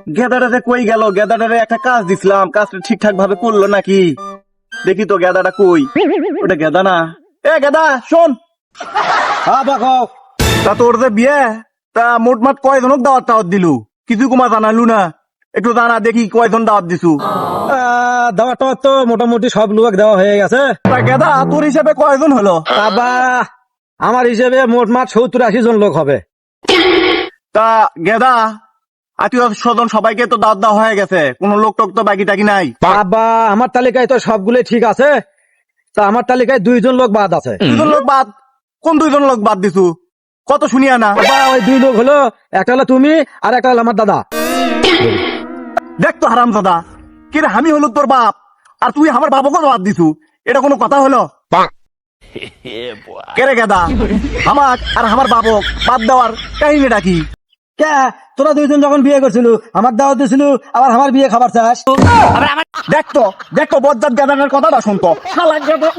গেদাটা যে কই গেল? গেদাটারে একটা কাজ দিছিলাম, কাজটা ঠিকঠাক ভাবে করলো নাকি দেখি তো। গেদাটা কই? ওটা গেদা না। এ গেদা শোন, তা তোর যে বিয়ে, তা মোটমাট কয়জনক দাওয়াত টাওয়াত দিলু? কিছু কুমা জানালু না? একটু জানা দেখি কয়জন দাওয়াত দিছু। দাওয়াটা তো মোটামুটি সব লোক দেওয়া হয়ে গেছে। তা গেদা তোর হিসেবে কয়জন হলো? বাবা আমার হিসেবে মোটমাট 70-80 জন লোক হবে। তা গেদা আত্মীয় স্বজন সবাইকে তো দাওয়াত দেওয়া হয়ে গেছে, কোনো লোক টোক তো বাকি টাকি নাই? বাবা আমার তালিকায় তো সবগুলো ঠিক আছে, তা আমার তালিকায় 2 জন লোক বাদ আছে। দুজন লোক বাদ? কোন 2 জন লোক বাদ দিছু? কত শুনিয়া না? বাবা ওই 2 লোক হলো, একটা হলো তুমি আর একটা হলো আমার দাদা। দেখ তো হারাম দাদা, কিরে আমি হলো তোর বাপ আর তুই আমার বাবাকে বাদ দিছু, এটা কোনো কথা হলো? কেরে গেদা আমাক আর আমার বাবক বাদ দেওয়ার কাহিনীটা কি? কে তোরা 2 জন যখন বিয়ে করছিল আমার দাওয়াত দিছিল, আবার আমার বিয়ে খাবার চাস? দেখ তো বজ্জাত গেদানের কথাটা শুনতো শালা গেদা।